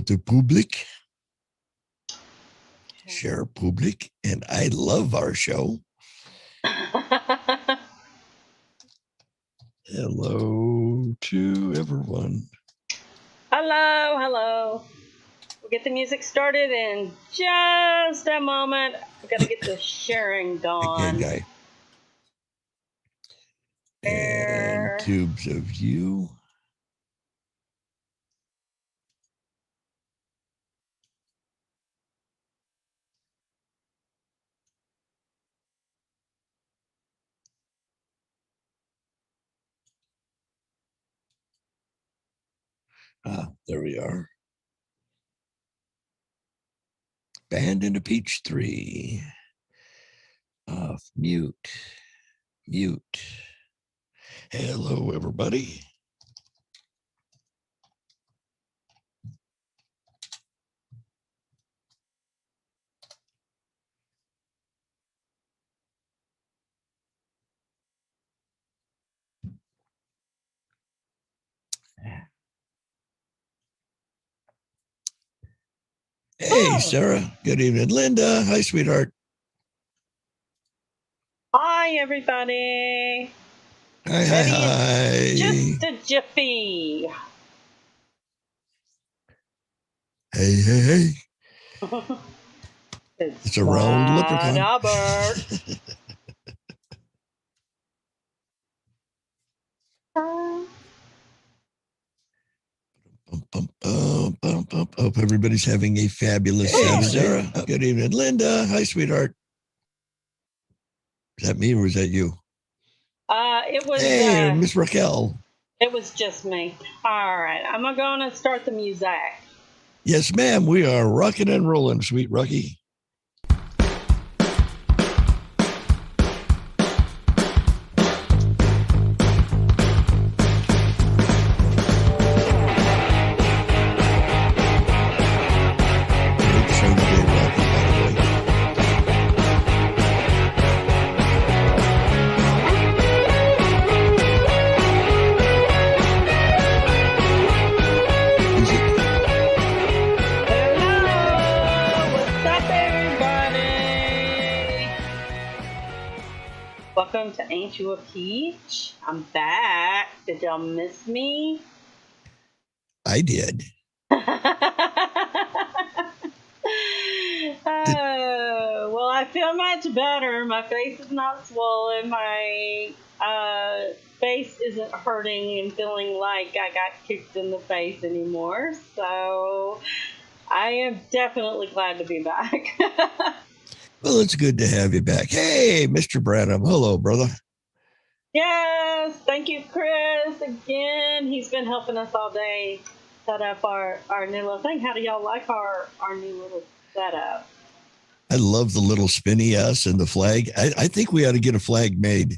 with the public. Share public, and I love our show. Hello to everyone. Hello. We'll get the music started in just a moment. I've got to get the sharing going. Okay, guy. And tubes of you. There we are. Band into Peach 3. Off mute. Hello, everybody. Hey, Sarah. Good evening. Linda. Hi, sweetheart. Hi, everybody. Hi. Just a jiffy. Hey. It's a round leprechaun. Hope everybody's having a fabulous Saturday. Sarah. Good evening. Linda. Hi, sweetheart. Is that me or is that you? It was. Hey, Miss Raquel. It was just me. All right. I'm going to start the music. Yes, ma'am. We are rocking and rolling, sweet Rocky. Welcome to Ain't You a Peach? I'm back. Did y'all miss me? I did. Well, I feel much better. My face is not swollen. My face isn't hurting and feeling like I got kicked in the face anymore. So I am definitely glad to be back. Well, it's good to have you back. Hey, Mr. Branham. Hello, brother. Yes. Thank you, Chris. Again, he's been helping us all day set up our new little thing. How do y'all like our new little setup? I love the little spinny S and the flag. I think we ought to get a flag made.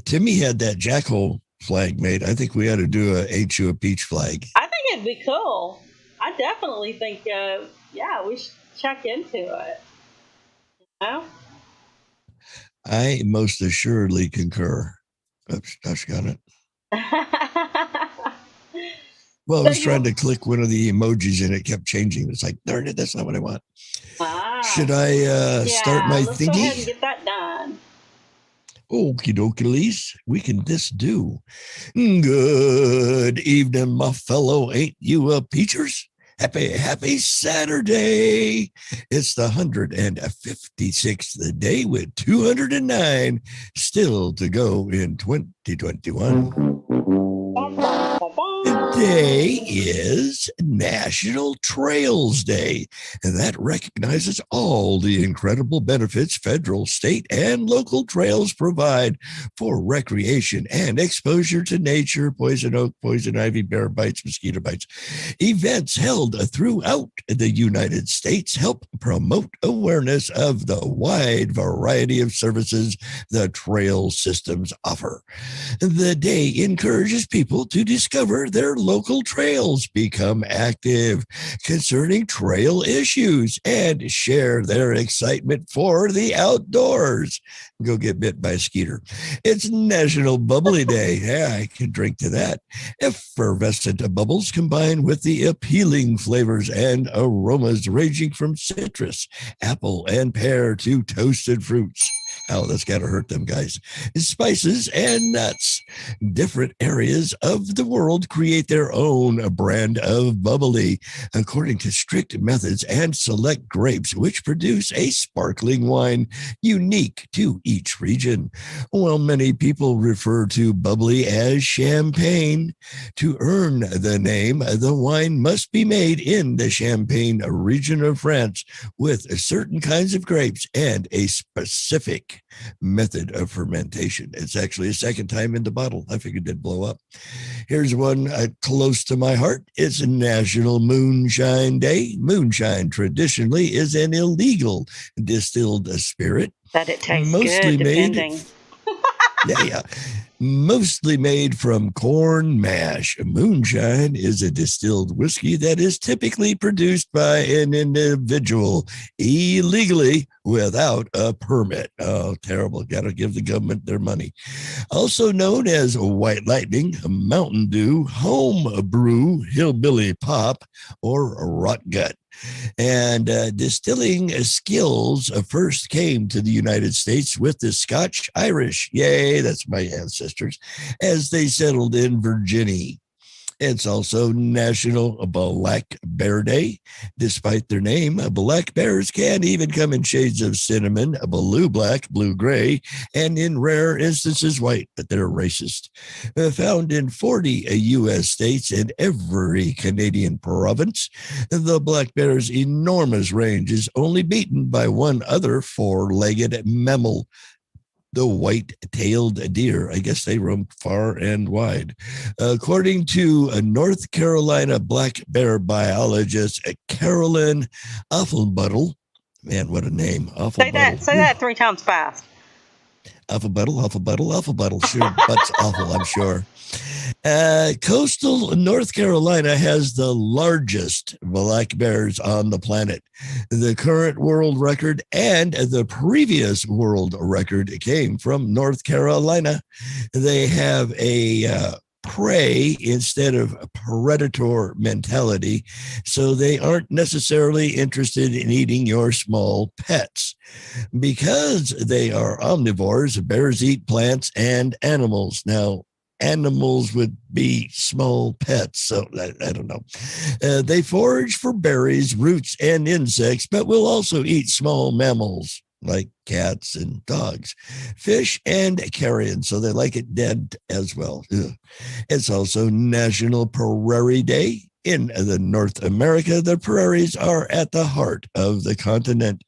Timmy had that Jackal flag made. I think we ought to do a Ain't You a Peach flag. I think it'd be cool. I definitely think, we should check into it. No? I most assuredly concur. Oops, Josh got it. Well, I was trying to click one of the emojis and it kept changing. It's like, darn it, that's not what I want. Should I start my thingy? Let's go ahead and get that done. Okie dokie, Lise. We can do. Good evening, my fellow Ain't You a Peachers? Happy Saturday. It's the 156th day with 209 still to go in 2021. Today is National Trails Day, and that recognizes all the incredible benefits federal, state, and local trails provide for recreation and exposure to nature, poison oak, poison ivy, bear bites, mosquito bites. Events held throughout the United States help promote awareness of the wide variety of services the trail systems offer. The day encourages people to discover their local trails become active concerning trail issues and share their excitement for the outdoors. Go get bit by a skeeter. It's National Bubbly Day. Yeah, I can drink to that. Effervescent bubbles combined with the appealing flavors and aromas ranging from citrus, apple, and pear to toasted fruits. Oh, that's got to hurt them, guys. Spices and nuts. Different areas of the world create their own brand of bubbly, according to strict methods and select grapes, which produce a sparkling wine unique to each region. While many people refer to bubbly as champagne, to earn the name, the wine must be made in the Champagne region of France with certain kinds of grapes and a specific method of fermentation. It's actually a second time in the bottle. I figured it'd blow up. Here's one close to my heart. It's National Moonshine Day. Moonshine traditionally is an illegal distilled spirit. But it tastes mostly good, depending. Yeah. Mostly made from corn mash. Moonshine is a distilled whiskey that is typically produced by an individual illegally without a permit. Oh, terrible. Got to give the government their money. Also known as White Lightning, Mountain Dew, Home Brew, Hillbilly Pop, or Rot Gut. And distilling skills first came to the United States with the Scotch Irish. Yay, that's my ancestors, as they settled in Virginia. It's also National Black Bear Day. Despite their name, black bears can even come in shades of cinnamon, blue black, blue gray, and in rare instances white, but they're racist. Found in 40 U.S. states and every Canadian province, the black bear's enormous range is only beaten by one other four-legged mammal, the white-tailed deer. I guess they roam far and wide. According to a North Carolina black bear biologist, Carolyn Offenbuttle, man, what a name. Say that 3 times fast. Offenbuttle. Sure, butts awful, I'm sure. Coastal North Carolina has the largest black bears on the planet. The current world record and the previous world record came from North Carolina. They have a prey instead of predator mentality, so they aren't necessarily interested in eating your small pets. Because they are omnivores, bears eat plants and animals. Now, animals would be small pets, so I don't know. They forage for berries, roots, and insects, but will also eat small mammals like cats and dogs, fish, and carrion, so they like it dead as well. Ugh. It's also National Prairie Day. In the North America, the prairies are at the heart of the continent.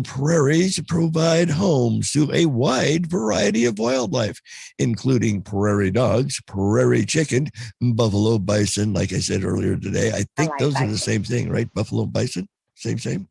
Prairies provide homes to a wide variety of wildlife, including prairie dogs, prairie chicken, buffalo, bison. Like I said earlier today, I think those are the same thing, right? Buffalo, bison. Same.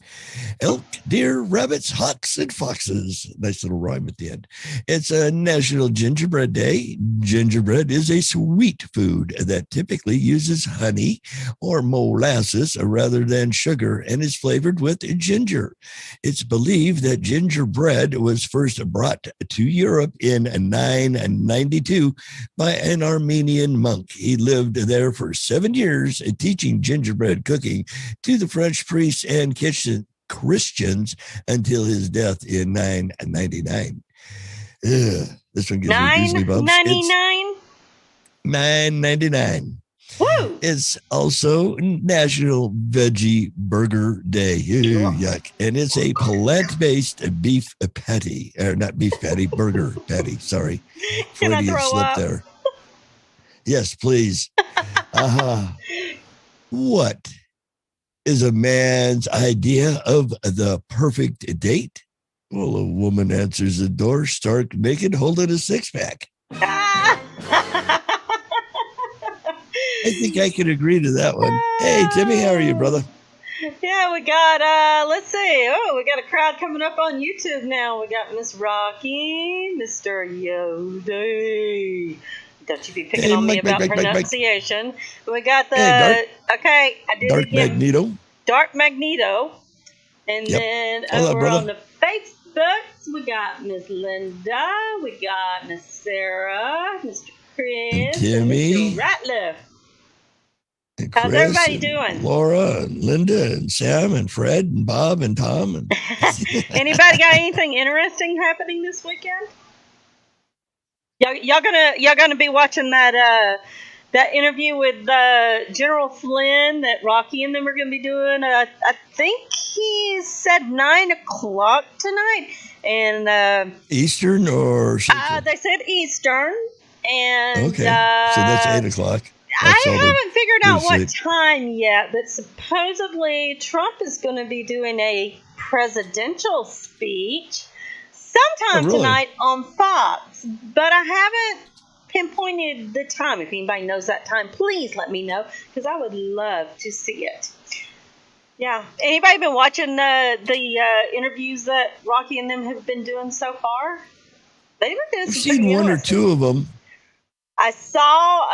Elk, deer, rabbits, hawks, and foxes. Nice little rhyme at the end. It's a National Gingerbread Day. Gingerbread is a sweet food that typically uses honey or molasses rather than sugar and is flavored with ginger. It's believed that gingerbread was first brought to Europe in 992 by an Armenian monk. He lived there for 7 years, teaching gingerbread cooking to the French priests and Christians until his death in 999. This one gives me goosebumps. $9.99. $9.99. Woo! It's also National Veggie Burger Day. Ew, yuck. And it's a plant-based beef patty, or not beef patty, burger patty. Sorry. Freudian slip there. Yes, please. What is a man's idea of the perfect date? Well, a woman answers the door, stark naked, holding a six-pack. I think I can agree to that one. Hey, Timmy, how are you, brother? Yeah, we got, let's see. Oh, we got a crowd coming up on YouTube now. We got Miss Rocky, Mr. Yodi, Don't you be picking Hey, on me Mike, Mike, about Mike, Mike, Mike. pronunciation. We got Hey, the okay. I did it Dark again. Magneto. Dark Magneto, and Yep. then What's up, over brother? on the Facebooks, we got Miss Linda, we got Miss Sarah, Mr. Chris, And and Timmy. Mr. Ratliff. And How's Chris everybody and doing? Laura and Linda and Sam and Fred and Bob and Tom and Anybody got anything interesting happening this weekend? Y'all gonna be watching that interview with General Flynn that Rocky and them are gonna be doing. I think he said 9 o'clock tonight, and Eastern or Central? they said Eastern, and Okay, so that's 8 o'clock. That's I over haven't figured out what pretty time yet, but supposedly Trump is going to be doing a presidential speech sometime really? tonight on Fox, but I haven't pinpointed the time. If anybody knows that time, please let me know, because I would love to see it. Yeah. Anybody been watching the interviews that Rocky and them have been doing so far? They've been doing I've some seen pretty one or interesting. two of them. I saw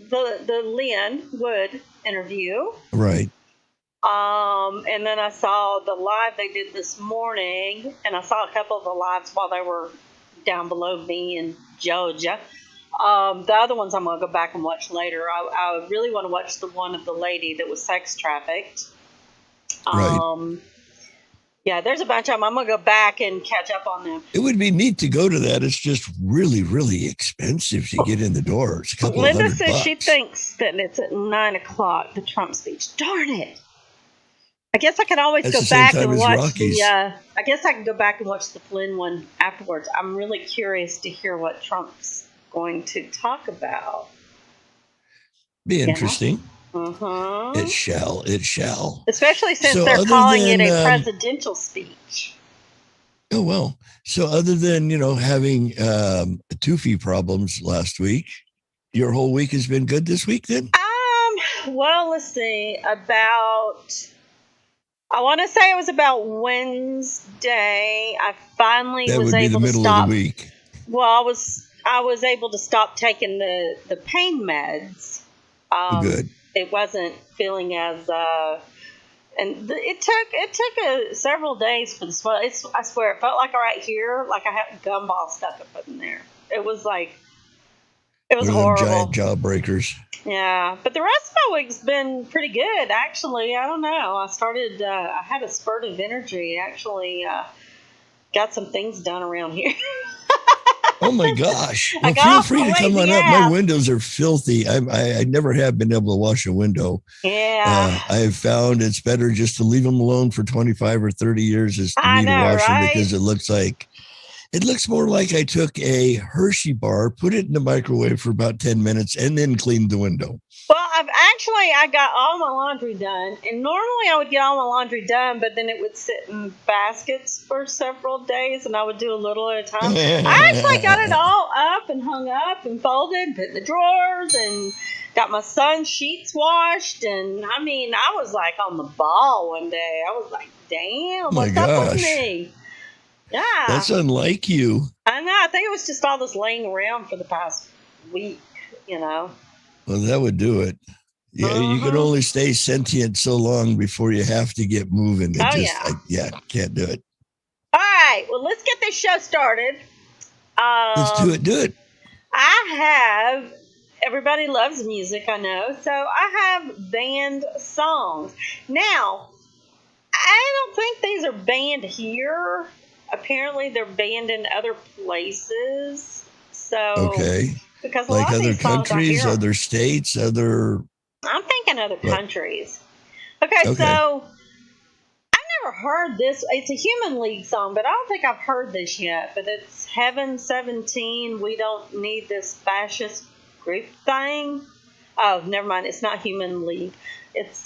the Lynn Wood interview. Right. And then I saw the live they did this morning, and I saw a couple of the lives while they were down below me in Georgia. The other ones I'm going to go back and watch later. I really want to watch the one of the lady that was sex trafficked. Right. Yeah, there's a bunch of them. I'm going to go back and catch up on them. It would be neat to go to that. It's just really, really expensive to get in the door. It's a couple Linda of $100. says she thinks that it's at 9 o'clock, the Trump speech. Darn it. I guess I can always That's go the same back time and as watch Rockies. I guess I can go back and watch the Flynn one afterwards. I'm really curious to hear what Trump's going to talk about. Be interesting. Mm-hmm. It shall. It shall. Especially since So they're other calling it than, a presidential speech. Oh, well. So other than, having toofy problems last week, your whole week has been good this week then? Well, let's see. I want to say it was about Wednesday. I finally That was would be the able to middle stop. of the week. Well, I was able to stop taking the pain meds. Good. It wasn't feeling as and it took several days for the swell. I swear it felt like right here, like I had a gumball stuck up in there. It was horrible. Giant jawbreakers. Yeah, but the rest of my week's been pretty good, actually. I don't know. I had a spurt of energy. Actually, got some things done around here. Oh my gosh! I Well, got feel off free the to come on lazy up. My ass. windows are filthy. I never have been able to wash a window. Yeah. I have found it's better just to leave them alone for 25 or 30 years as to I me to know, wash them, right? because it looks more like I took a Hershey bar, put it in the microwave for about 10 minutes, and then cleaned the window. Well, I got all my laundry done, and normally I would get all my laundry done, but then it would sit in baskets for several days, and I would do a little at a time. I actually got it all up and hung up and folded, put in the drawers, and got my son's sheets washed, and I mean, I was like on the ball one day. I was like, damn, My what's up with gosh. me? Yeah. That's unlike you. I know. I think it was just all this laying around for the past week, Well, that would do it. Yeah, you can only stay sentient so long before you have to get moving. Can't do it. All right, well, let's get this show started. Let's do it. Do it. Everybody loves music, I know, so I have banned songs. Now, I don't think these are banned here. Apparently, they're banned in other places. So, okay. Because like a lot of other these songs countries, I hear, other states, other. I'm thinking other countries. Okay, Okay. so I've never heard this. It's a Human League song, but I don't think I've heard this yet. But it's Heaven 17. We don't need this fascist group thing. Oh, never mind. It's not Human League. It's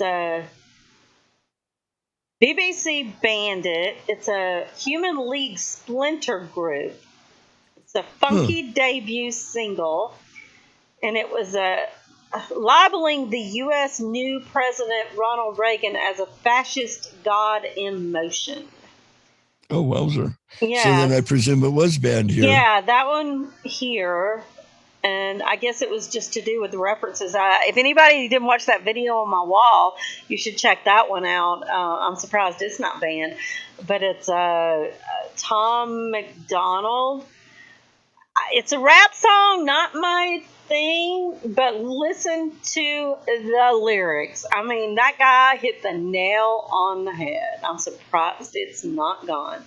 BBC banned it. It's a Human League splinter group. It's a funky debut single, and it was libeling the U.S. new President Ronald Reagan as a fascist god in motion. Oh, wowzer. So Yeah, then I presume it was banned here. yeah, that one here. And I guess it was just to do with the references. If anybody didn't watch that video on my wall, you should check that one out. I'm surprised it's not banned, but it's Tom McDonald. It's a rap song, not my thing, but listen to the lyrics. I mean, that guy hit the nail on the head. I'm surprised it's not gone.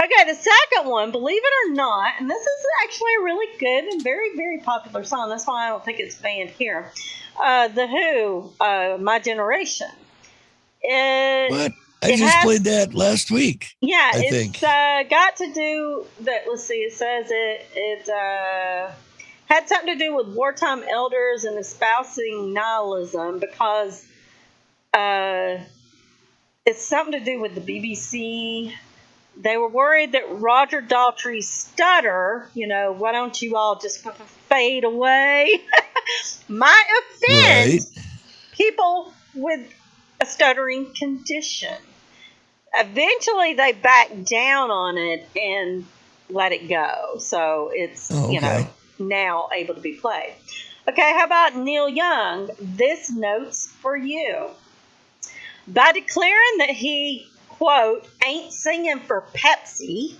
Okay, the second one, believe it or not, and this is actually a really good and very, very popular song. That's why I don't think it's banned here. The Who, My Generation. What? I just played that last week. Yeah, I it's think. got to do that. Let's see. It says it had something to do with wartime elders and espousing nihilism because it's something to do with the BBC. They were worried that Roger Daltrey's stutter, why don't you all just fade away, might offend people with a stuttering condition. Eventually, they backed down on it and let it go. So it's, now able to be played. Okay, how about Neil Young? This note's for you. By declaring that he, quote, ain't singing for Pepsi,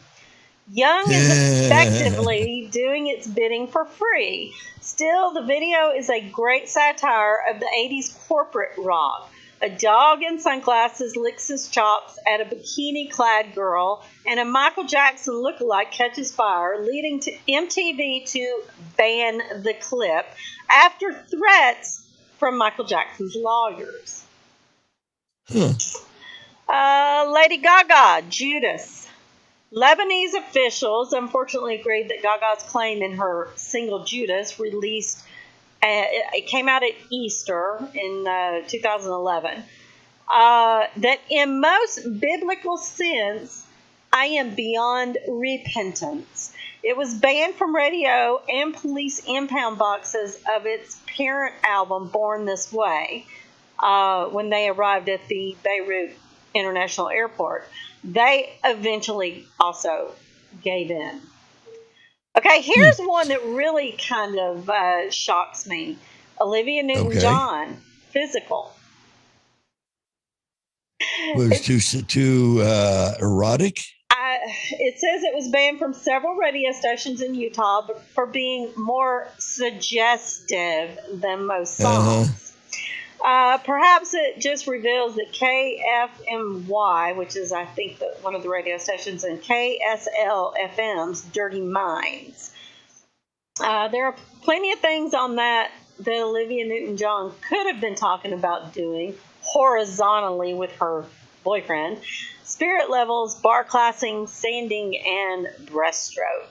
Young is effectively doing its bidding for free. Still, the video is a great satire of the 80s corporate rock. A dog in sunglasses licks his chops at a bikini-clad girl, and a Michael Jackson lookalike catches fire, leading to MTV to ban the clip after threats from Michael Jackson's lawyers. Lady Gaga, Judas. Lebanese officials unfortunately agreed that Gaga's claim in her single Judas released it came out at Easter in 2011, that in most biblical sense, I am beyond repentance. It was banned from radio and police impound boxes of its parent album, Born This Way, when they arrived at the Beirut International Airport. They eventually also gave in. Okay, here's one that really kind of shocks me. Olivia Newton-John, Physical. Was too erotic? It says it was banned from several radio stations in Utah for being more suggestive than most songs. Perhaps it just reveals that KFMY, which is, I think, one of the radio stations, and KSL-FM's Dirty Minds. There are plenty of things on that Olivia Newton-John could have been talking about doing horizontally with her boyfriend. Spirit levels, bar classing, sanding, and breaststroke.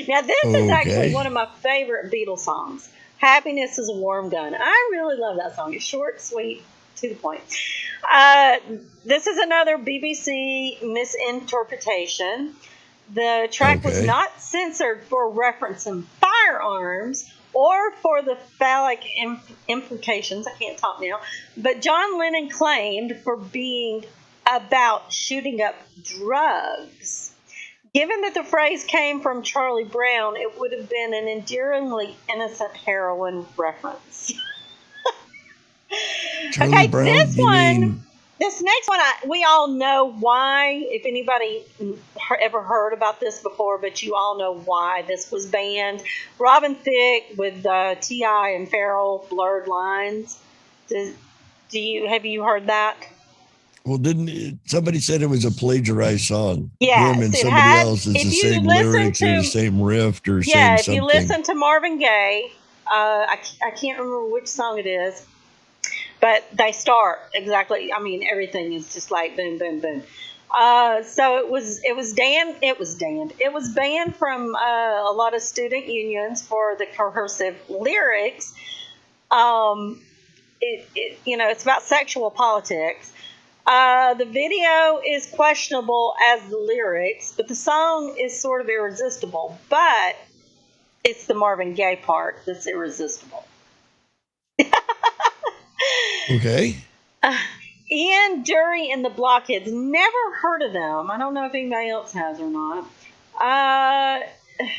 Now, this is actually one of my favorite Beatles songs. Happiness is a Warm Gun. I really love that song. It's short, sweet, to the point. This is another BBC misinterpretation. The track was not censored for referencing firearms or for the phallic implications. I can't talk now. But John Lennon claimed for being about shooting up drugs. Given that the phrase came from Charlie Brown, it would have been an endearingly innocent heroin reference. Charlie Brown, this next one, we all know why. If anybody ever heard about this before, but you all know why this was banned. Robin Thicke with T.I. and Pharrell, Blurred Lines. Have you heard that? Well, somebody said it was a plagiarized song? Yes, him and somebody else is the same lyrics or the same riff or same something. If you listen to Marvin Gaye, I can't remember which song it is, but they start exactly. I mean, everything is just like boom, boom, boom. So it was banned from a lot of student unions for the coercive lyrics. It's about sexual politics. The video is questionable as the lyrics, but the song is sort of irresistible. But it's the Marvin Gaye part that's irresistible. Okay. Ian Dury and the Blockheads. Never heard of them. I don't know if anybody else has or not.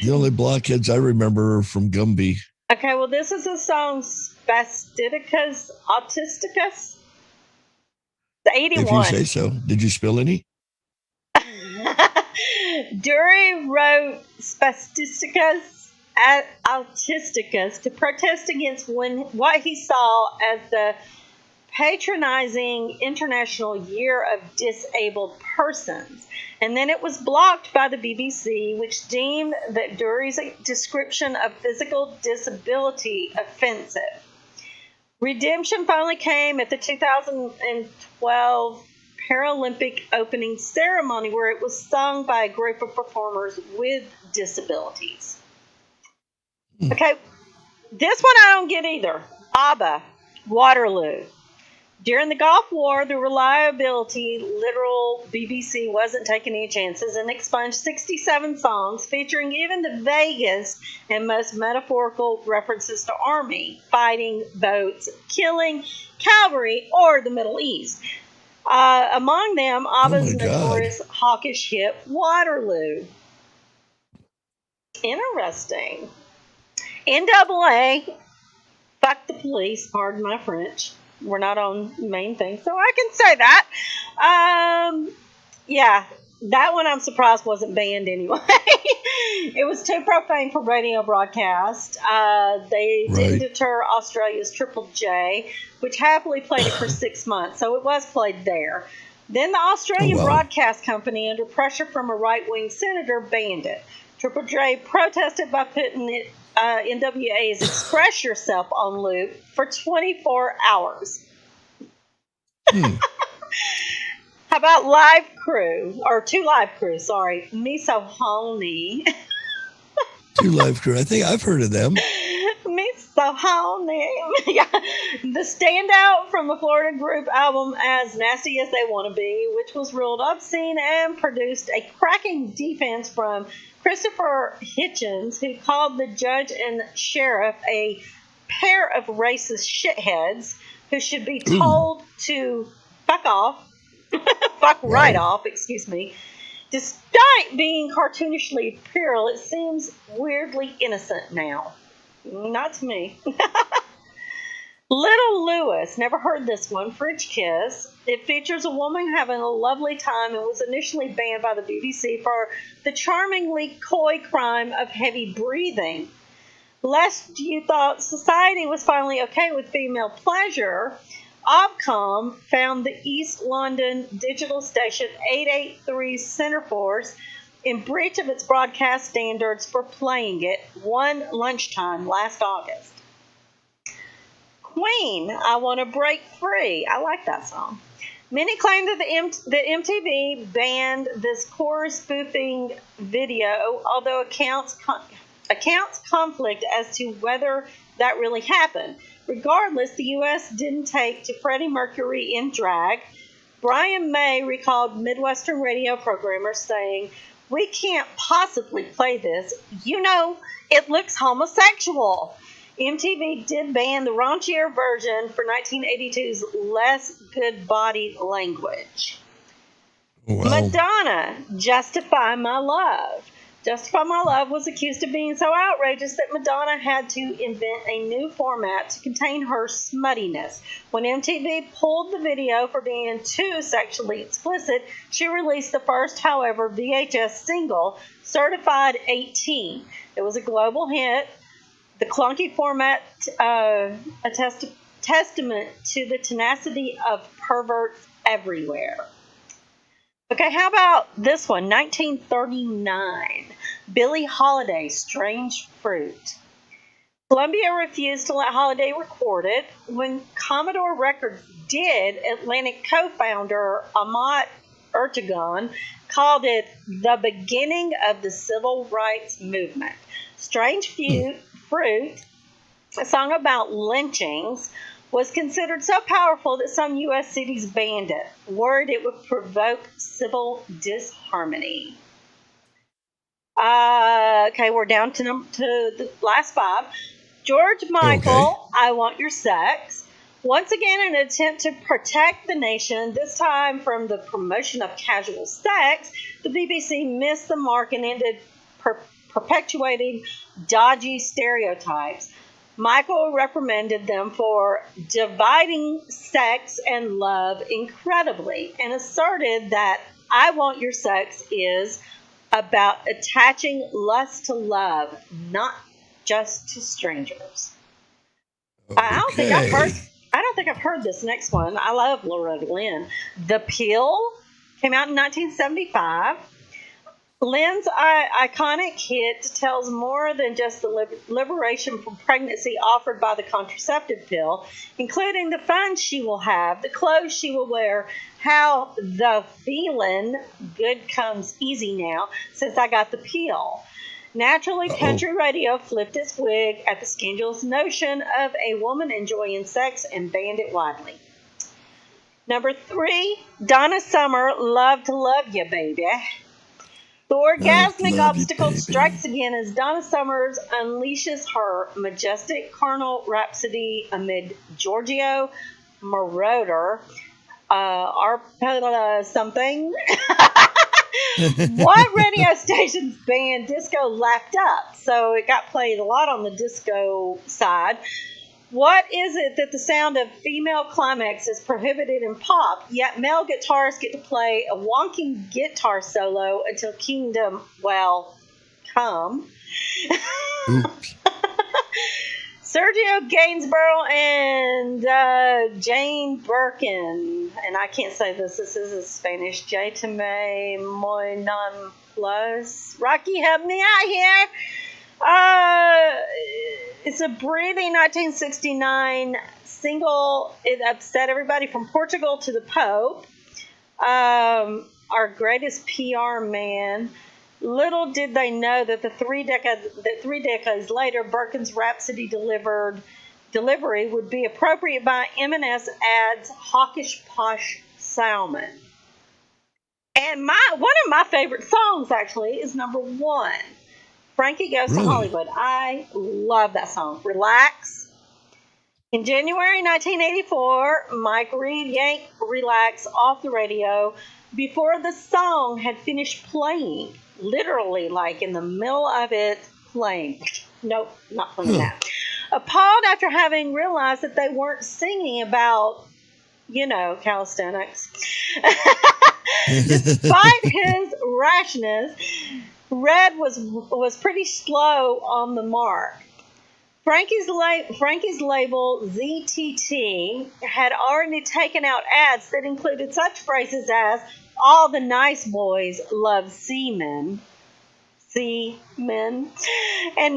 The only Blockheads I remember are from Gumby. Okay, well, this is a song, Spasticus Autisticus. The 81. If you say so. Did you spill any? Dury wrote Spasticus Autisticus to protest against what he saw as the patronizing International Year of Disabled Persons. And then it was blocked by the BBC, which deemed that Dury's description of physical disability offensive. Redemption finally came at the 2012 Paralympic opening ceremony, where it was sung by a group of performers with disabilities. Okay, this one I don't get either. ABBA, Waterloo. During the Gulf War, the reliability literal BBC wasn't taking any chances and expunged 67 songs featuring even the vaguest and most metaphorical references to army, fighting, boats, killing, cavalry, or the Middle East. Among them, ABBA's notorious hawkish hit, Waterloo. Interesting. NAA, fuck the police, pardon my French. We're not on main thing, so I can say that. Yeah, that one I'm surprised wasn't banned anyway. It was too profane for radio broadcast. They didn't deter Australia's Triple J, which happily played it for 6 months, so it was played there. Then the Australian Broadcast Company, under pressure from a right-wing senator, banned it. Triple J protested by putting it NWA's Express Yourself on loop for 24 hours. How about Live Crew, or Two Live Crew, sorry, Me So Honey. Two Live Crew, I think I've heard of them. Me So Honey. Yeah. The standout from the Florida group album As Nasty As They Want to Be, which was ruled obscene and produced a cracking defense from Christopher Hitchens, who called the judge and sheriff a pair of racist shitheads who should be told to fuck off, right off, excuse me. Despite being cartoonishly puerile, it seems weirdly innocent now. Not to me. Little Lewis, never heard this one, French Kiss. It features a woman having a lovely time and was initially banned by the BBC for the charmingly coy crime of heavy breathing. Lest you thought society was finally okay with female pleasure, Ofcom found the East London digital station 883 Centreforce in breach of its broadcast standards for playing it one lunchtime last August. Queen, I Want to Break Free. I like that song. Many claim that the MTV banned this chorus spoofing video, although accounts conflict as to whether that really happened. Regardless, the U.S. didn't take to Freddie Mercury in drag. Brian May recalled Midwestern radio programmers saying, "We can't possibly play this. You know, it looks homosexual." MTV did ban the raunchier version for 1982's Less Good Body Language. Wow. Madonna, Justify My Love. Justify My Love was accused of being so outrageous that Madonna had to invent a new format to contain her smuttiness. When MTV pulled the video for being too sexually explicit, she released the first, however, VHS single, Certified 18. It was a global hit. The clunky format, a testament to the tenacity of perverts everywhere. Okay, how about this one? 1939. Billie Holiday, Strange Fruit. Columbia refused to let Holiday record it. When Commodore Records did, Atlantic co-founder Amat Ertegun called it the beginning of the civil rights movement. Strange Fruit, a song about lynchings, was considered so powerful that some U.S. cities banned it, worried it would provoke civil disharmony. Okay, we're down to the last five. George Michael, I Want Your Sex. Once again, in an attempt to protect the nation, this time from the promotion of casual sex, the BBC missed the mark and ended perpetuating dodgy stereotypes. Michael reprimanded them for dividing sex and love incredibly and asserted that I Want Your Sex is about attaching lust to love, not just to strangers. Okay. I don't think I've heard this next one. I love Loretta Lynn. The Pill came out in 1975. Lynn's iconic hit tells more than just the liberation from pregnancy offered by the contraceptive pill, including the fun she will have, the clothes she will wear, how the feeling good comes easy now since I got the pill. Naturally, country radio flipped its wig at the scandalous notion of a woman enjoying sex and banned it widely. Number 3, Donna Summer, Love to Love Ya, Baby. The orgasmic obstacle strikes again as Donna Summers unleashes her majestic carnal rhapsody amid Giorgio Moroder, something. What radio stations banned disco lapped up, so it got played a lot on the disco side. What is it that the sound of female climax is prohibited in pop, yet male guitarists get to play a wonking guitar solo until kingdom, come? Oops. Sergio Gainsborough and Jane Birkin, and I can't say this is a Spanish, Je t'aime moi non plus. Rocky, help me out here. It's a breathing 1969 single. It upset everybody from Portugal to the Pope. Our greatest PR man. Little did they know that 3 decades later, Birkin's Rhapsody delivery would be appropriate by M&S ads hawkish posh salmon. And one of my favorite songs actually is number 1. Frankie Goes to Hollywood. I love that song. Relax. In January 1984, Mike Reed yanked Relax off the radio before the song had finished playing. Literally, like in the middle of it playing. Nope, not playing that. Appalled after having realized that they weren't singing about, calisthenics. Despite his rashness, Red was pretty slow on the mark. Frankie's label ZTT had already taken out ads that included such phrases as "All the nice boys love semen," and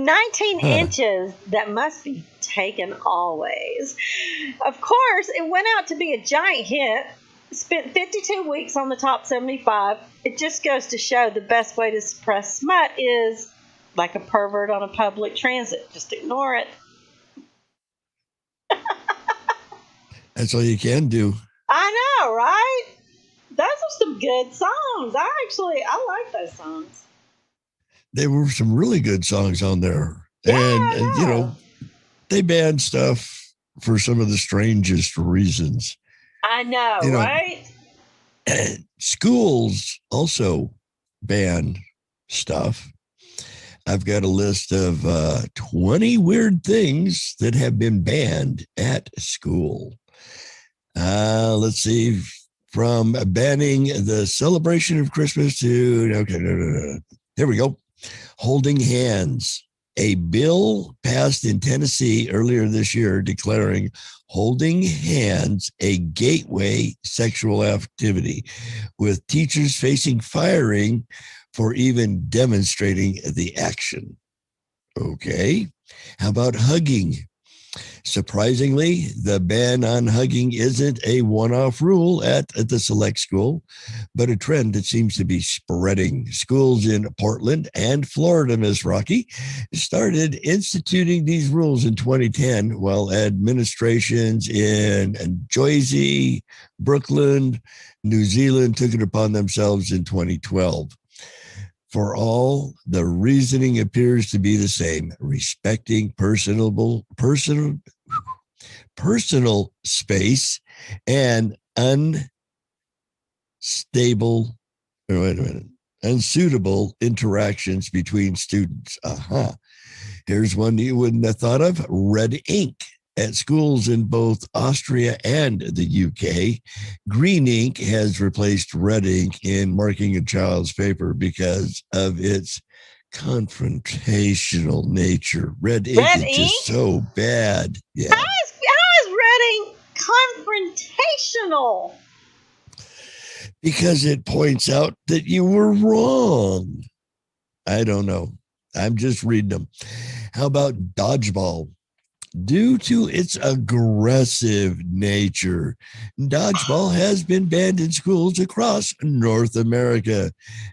19 inches that must be taken always. Of course, it went out to be a giant hit. Spent 52 weeks on the top 75. It just goes to show the best way to suppress smut is like a pervert on a public transit. Just ignore it. That's all you can do. I know, right? Those are some good songs. I like those songs. There were some really good songs on there. And they banned stuff for some of the strangest reasons. I know, right? Schools also ban stuff. I've got a list of 20 weird things that have been banned at school. Let's see, from banning the celebration of Christmas to, here we go. Holding hands. A bill passed in Tennessee earlier this year declaring holding hands a gateway sexual activity, with teachers facing firing for even demonstrating the action. Okay. How about hugging? Surprisingly, the ban on hugging isn't a one-off rule at the select school, but a trend that seems to be spreading. Schools in Portland and Florida, Miss Rocky, started instituting these rules in 2010, while administrations in Jersey, Brooklyn, New Zealand took it upon themselves in 2012. For all, the reasoning appears to be the same: respecting personal personal space and unstable, or wait a minute, unsuitable interactions between students. Here's one you wouldn't have thought of: red ink. At schools in both Austria and the UK, green ink has replaced red ink in marking a child's paper because of its confrontational nature. Red ink Red is ink? just so bad. Yeah. How is red ink confrontational? Because it points out that you were wrong. I don't know. I'm just reading them. How about dodgeball? Due to its aggressive nature, dodgeball has been banned in schools across North America,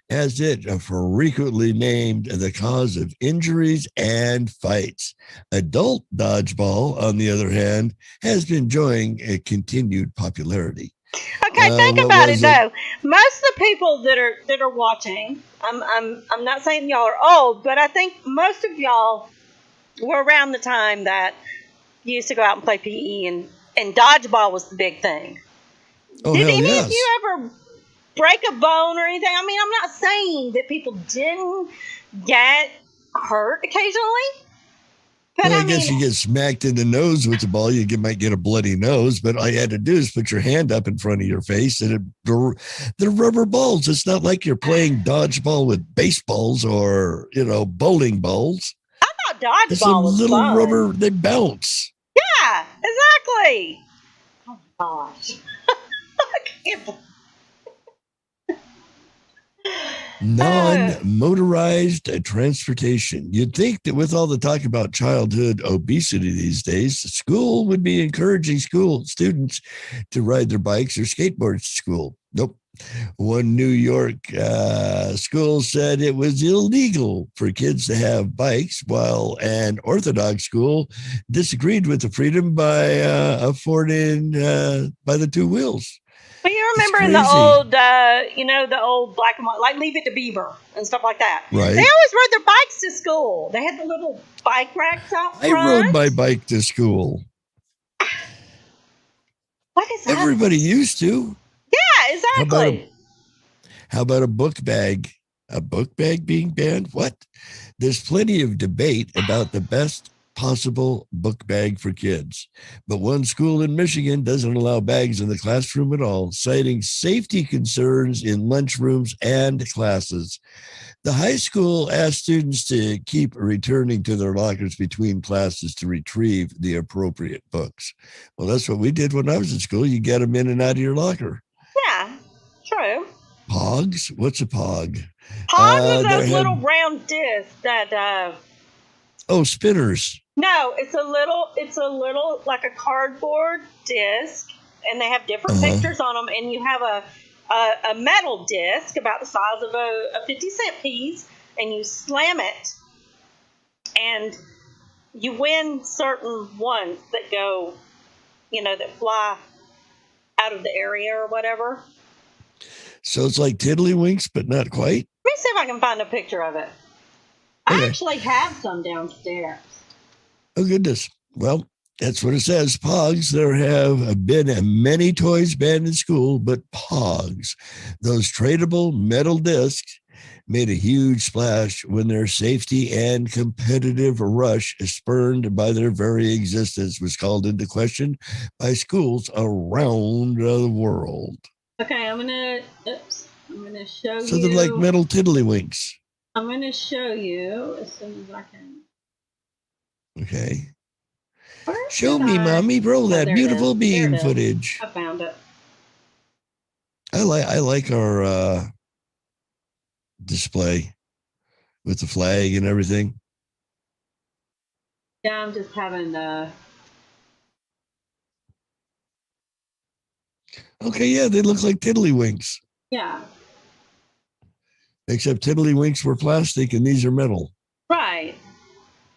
as it frequently named the cause of injuries and fights. Adult dodgeball, on the other hand, has been enjoying a continued popularity. Okay, think What about it was though. Most of the people that are watching, I'm not saying y'all are old, but I think most of y'all were around the time that you used to go out and play PE, and dodgeball was the big thing. Oh, Did hell any yes. of you ever break a bone or anything? I mean, I'm not saying that people didn't get hurt occasionally, but Well, I I guess mean, you get smacked in the nose with the ball, might get a bloody nose, but all you had to do is put your hand up in front of your face, and they're rubber balls. It's not like you're playing dodgeball with baseballs or, bowling balls. I thought It's a dodgeball was little fun. rubber, they bounce. Yeah, exactly. Oh my gosh. I can't. Non-motorized transportation. You'd think that with all the talk about childhood obesity these days, school would be encouraging school students to ride their bikes or skateboards to school. Nope. One New York school said it was illegal for kids to have bikes, while an Orthodox school disagreed with the freedom by affording by the two wheels. But you remember in the old, the old black and white, like Leave It to Beaver and stuff like that. Right. They always rode their bikes to school. They had the little bike racks out front. I rode my bike to school. What is that? Everybody used to. Yeah, exactly. How about a book bag? A book bag being banned? What? There's plenty of debate about the best possible book bag for kids, but one school in Michigan doesn't allow bags in the classroom at all, citing safety concerns in lunchrooms and classes. The high school asked students to keep returning to their lockers between classes to retrieve the appropriate books. Well, that's what we did when I was in school. You get them in and out of your locker. Yeah, true. Pogs? What's a pog? Pogs are those little round discs that. Spinners. No, it's a little like a cardboard disc, and they have different pictures on them, and you have a metal disc about the size of a 50-cent piece, and you slam it, and you win certain ones that go, that fly out of the area or whatever. So it's like Tiddlywinks, but not quite? Let me see if I can find a picture of it. Okay. I actually have some downstairs. Oh, goodness. Well, that's what it says. Pogs. There have been many toys banned in school, but Pogs, those tradable metal discs, made a huge splash when their safety and competitive rush, spurned by their very existence, was called into question by schools around the world. Okay, I'm gonna show you. So they're like metal tiddlywinks. I'm gonna show you as soon as I can. Okay. Show me, Mommy. Roll that beautiful bean footage. I found it. I like our display with the flag and everything. Yeah, I'm just having Okay, yeah, they look like tiddlywinks. Yeah. Except tiddlywinks were plastic and these are metal. Right.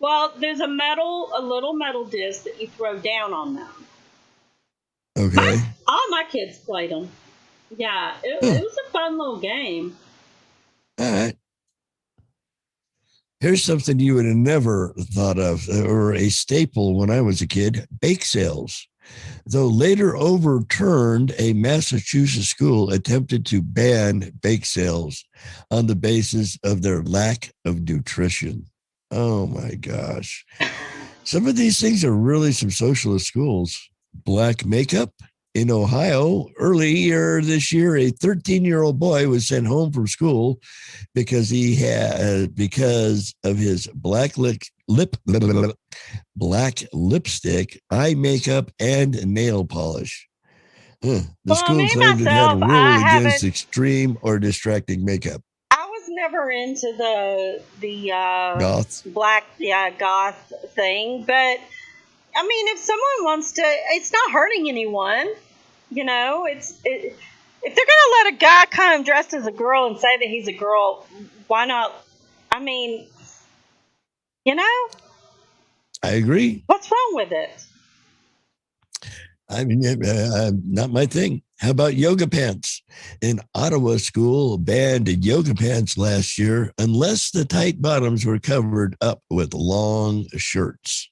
Well, there's a little metal disc that you throw down on them. Okay. All my kids played them. Yeah, it was a fun little game. All right. Here's something you would have never thought of, or a staple when I was a kid: bake sales. though later overturned, a Massachusetts school attempted to ban bake sales on the basis of their lack of nutrition. Oh my gosh. Some of these things are really some socialist schools. Black makeup. In Ohio, earlier this year, a 13-year-old boy was sent home from school because of his black lipstick, eye makeup, and nail polish. The Well, school me claimed it had a myself, rule against extreme or distracting makeup. I was never into the Goths. black goth thing, but I mean, if someone wants to, it's not hurting anyone. You know, if they're gonna let a guy come dressed as a girl and say that he's a girl, why not? I mean, you know, I agree. what's wrong with it? I mean, not my thing. How about yoga pants? An Ottawa school banned yoga pants last year unless the tight bottoms were covered up with long shirts.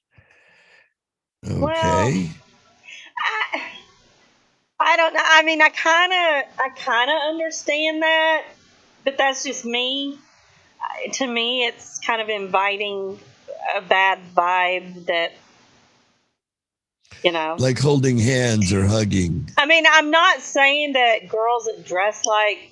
Okay. Well, I don't know. I mean, I kind of understand that, but that's just me. To me, it's kind of inviting a bad vibe that, you know. Like holding hands or hugging. I mean, I'm not saying that girls that dress like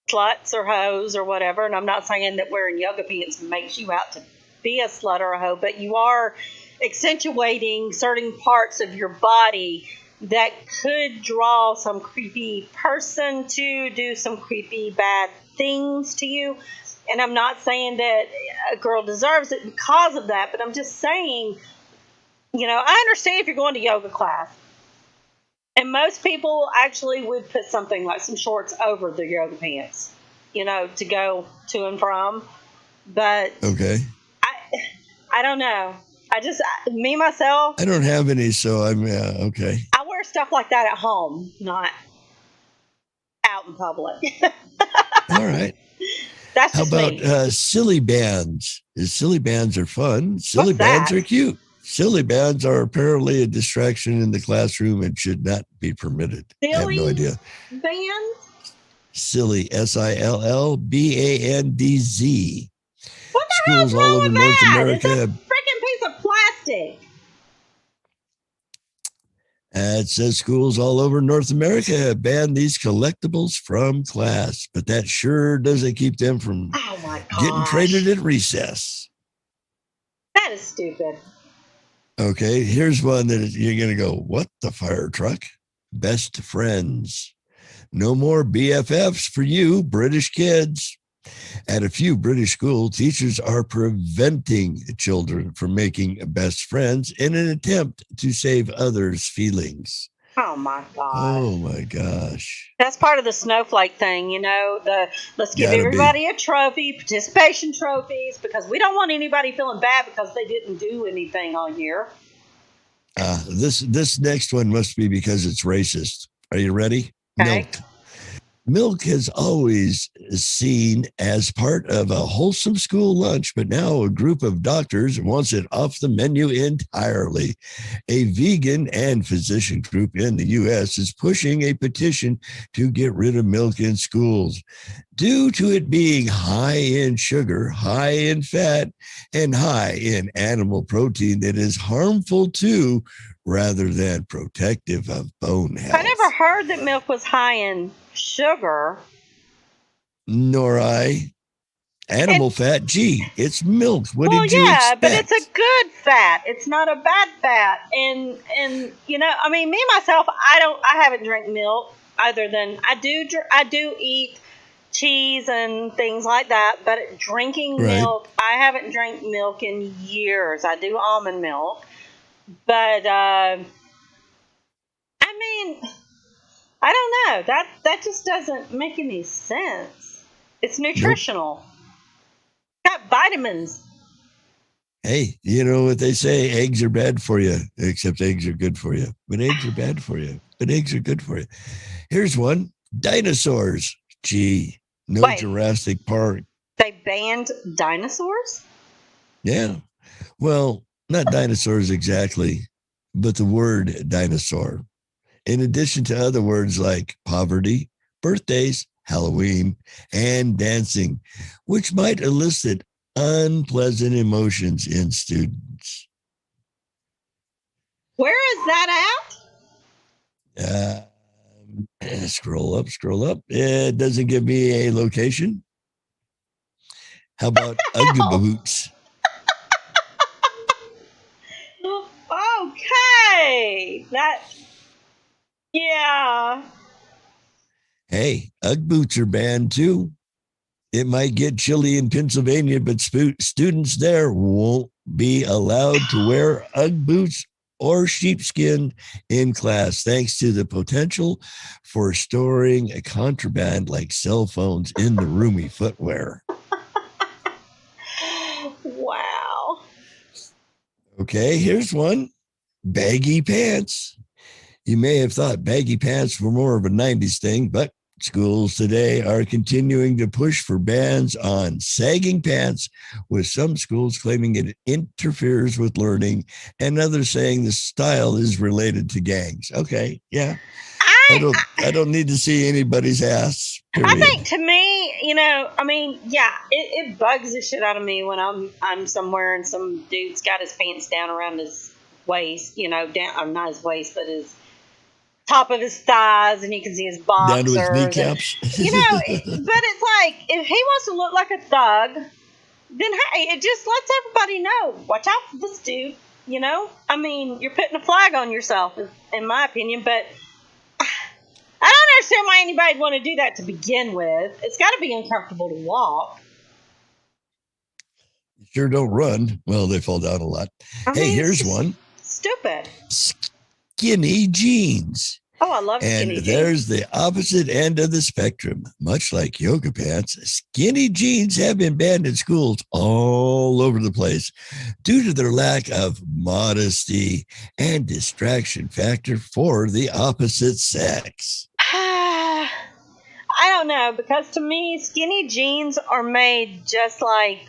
sluts or hoes or whatever, and I'm not saying that wearing yoga pants makes you out to be a slut or a hoe, but you are accentuating certain parts of your body that could draw some creepy person to do some creepy bad things to you. And I'm not saying that a girl deserves it because of that, but I'm just saying, you know, I understand if you're going to yoga class. And most people actually would put something like some shorts over their yoga pants, you know, to go to and from. But okay, I don't know. Me myself, I don't have any, so I'm okay. I wear stuff like that at home, not out in public. All right. That's How just about me. silly bands? Silly bands are fun. Silly What's bands that? are cute. Silly bands are apparently a distraction in the classroom and should not be permitted. I have no Silly idea. band? Silly, SILLBANDZ. What the hell's Schools all wrong over with North that? It's America a have freaking piece of plastic. it says schools all over North America have banned these collectibles from class, but that sure doesn't keep them from Oh my getting gosh. traded at recess. That is stupid. Okay, here's one that you're going to go, what the fire truck? Best friends. No more BFFs for you, British kids. At a few British schools, teachers are preventing children from making best friends in an attempt to save others' feelings. Oh my god. Oh my gosh. That's part of the snowflake thing, you know, let's give Gotta everybody a trophy, participation trophies, because we don't want anybody feeling bad because they didn't do anything all year. This next one must be because it's racist. Are you ready? Okay. Milk. Milk has always seen as part of a wholesome school lunch, but now a group of doctors wants it off the menu entirely. A vegan and physician group in the U.S. is pushing a petition to get rid of milk in schools due to it being high in sugar, high in fat, and high in animal protein that is harmful to rather than protective of bone health. I never heard that milk was high in sugar. Nor I. Animal fat, gee, it's milk. What did you expect? But it's a good fat. It's not a bad fat. And you know, I mean, me myself, I haven't drank milk other than I do eat cheese and things like that, but drinking milk, I haven't drank milk in years. I do almond milk. But I mean, I don't know. That just doesn't make any sense. It's nutritional. Got vitamins. Hey, you know what they say? Eggs are bad for you, except eggs are good for you. But eggs are bad for you. But eggs are good for you. Here's one. Dinosaurs. Gee, Wait, Jurassic Park. They banned dinosaurs? Yeah. Well, not dinosaurs exactly, but the word dinosaur, in addition to other words like poverty, birthdays, Halloween, and dancing, which might elicit unpleasant emotions in students. Where is that at? Scroll up, scroll up. It doesn't give me a location. How about Ugg boots? Okay. Yeah. Hey, Ugg boots are banned too. It might get chilly in Pennsylvania, but students there won't be allowed to wear Ugg boots or sheepskin in class, thanks to the potential for storing a contraband like cell phones in the roomy footwear. Wow. Okay, here's one. Baggy pants. You may have thought baggy pants were more of a 90s thing, but schools today are continuing to push for bans on sagging pants, with some schools claiming it interferes with learning and others saying the style is related to gangs. Okay, yeah. I don't need to see anybody's ass. Period. I think to me, it bugs the shit out of me when I'm somewhere and some dude's got his pants down around his waist, down, not his waist, but his top of his thighs, and you can see his boxers. Down to his kneecaps. But it's like, if he wants to look like a thug, then hey, it just lets everybody know, watch out for this dude, You're putting a flag on yourself, in my opinion, but I don't understand why anybody'd want to do that to begin with. It's got to be uncomfortable to walk. Sure don't run. Well, they fall down a lot. Hey, here's one. Stupid. Skinny jeans. Oh, I love skinny jeans. And there's the opposite end of the spectrum. Much like yoga pants, skinny jeans have been banned in schools all over the place due to their lack of modesty and distraction factor for the opposite sex. I don't know, because to me, skinny jeans are made just like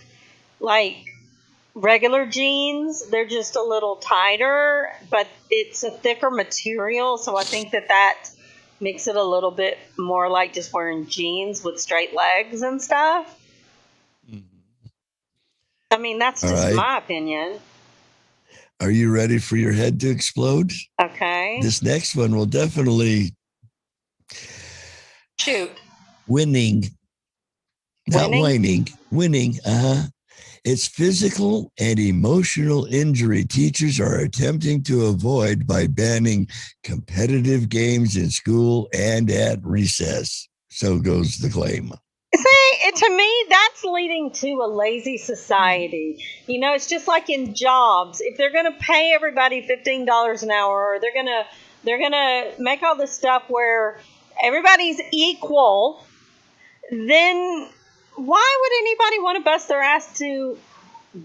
regular jeans. They're just a little tighter, but it's a thicker material, so I think that makes it a little bit more like just wearing jeans with straight legs and stuff. I mean, that's just my opinion. Are you ready for your head to explode? Okay. This next one will definitely... Shoot. Winning. Not whining. Winning. It's physical and emotional injury teachers are attempting to avoid by banning competitive games in school and at recess. So goes the claim. See, to me, that's leading to a lazy society. It's just like in jobs. If they're going to pay everybody $15 an hour, or they're going to make all this stuff where everybody's equal, then why would anybody want to bust their ass to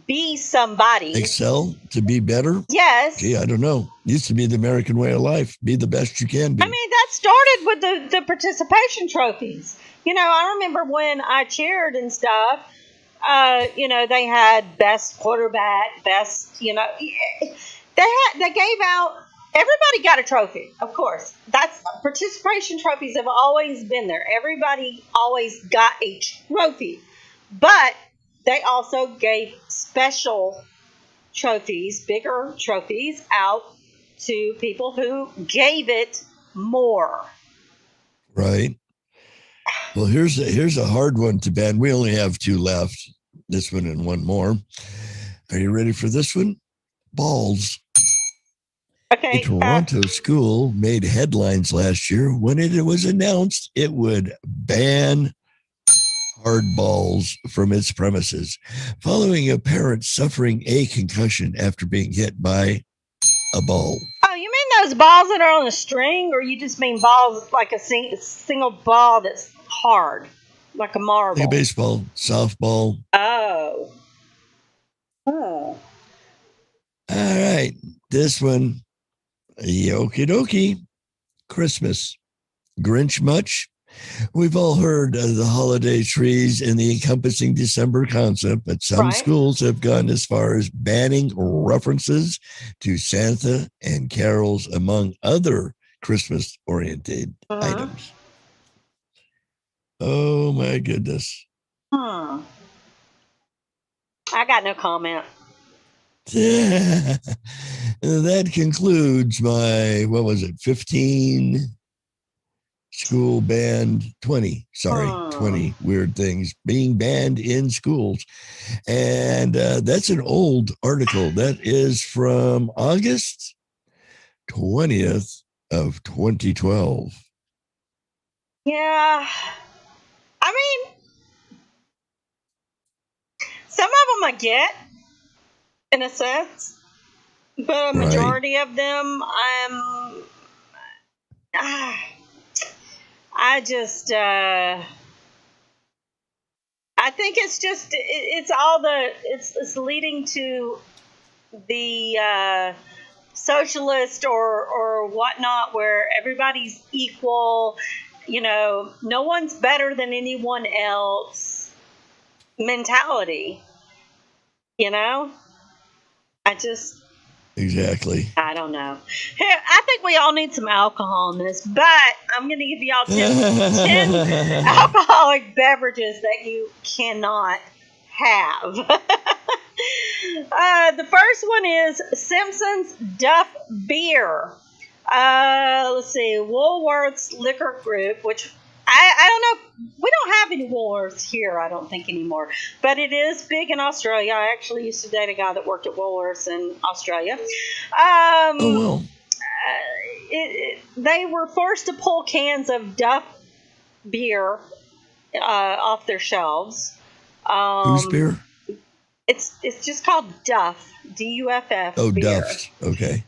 be somebody? Excel, to be better? Yes. Gee, I don't know. Used to be the American way of life. Be the best you can be. I mean, that started with the participation trophies. I remember when I cheered and stuff, they had best quarterback, best, they gave out, everybody got a trophy, of course. That's participation trophies have always been there. Everybody always got a trophy. But they also gave special trophies, bigger trophies, out to people who gave it more. Right. Well, here's a hard one to ban. We only have two left. This one and one more. Are you ready for this one? Balls. Okay. A Toronto school made headlines last year when it was announced it would ban hard balls from its premises, following a parent suffering a concussion after being hit by a ball. Oh, you mean those balls that are on a string, or you just mean balls like a single ball that's hard, like a marble? Like a baseball, softball. Oh. All right. This one, okie dokie. Christmas. Grinch much? We've all heard of the holiday trees and the encompassing December concept, but some Right. schools have gone as far as banning references to Santa and carols, among other Christmas oriented Uh-huh. items. Oh my goodness. Hmm. I got no comment. That concludes my, what was it, 15 school banned, 20, sorry, Hmm. 20 weird things being banned in schools. And that's an old article. That is from August 20th of 2012. Yeah. I mean, some of them I get in a sense, but a Right. majority of them ah, I just I think it's just it's all it's leading to the socialist or whatnot where everybody's equal, no one's better than anyone else mentality, you know? I just, Exactly. I don't know. Here, I think we all need some alcohol in this, but I'm going to give y'all 10 alcoholic beverages that you cannot have. The first one is Simpson's Duff Beer. Let's see, Woolworths Liquor Group, which I don't know. We don't have any Woolworths here, I don't think anymore, but it is big in Australia. I actually used to date a guy that worked at Woolworths in Australia. Oh, well. They were forced to pull cans of Duff beer off their shelves. Who's Um, beer? it's just called Duff, Duff Oh, beer. Duff's. Okay.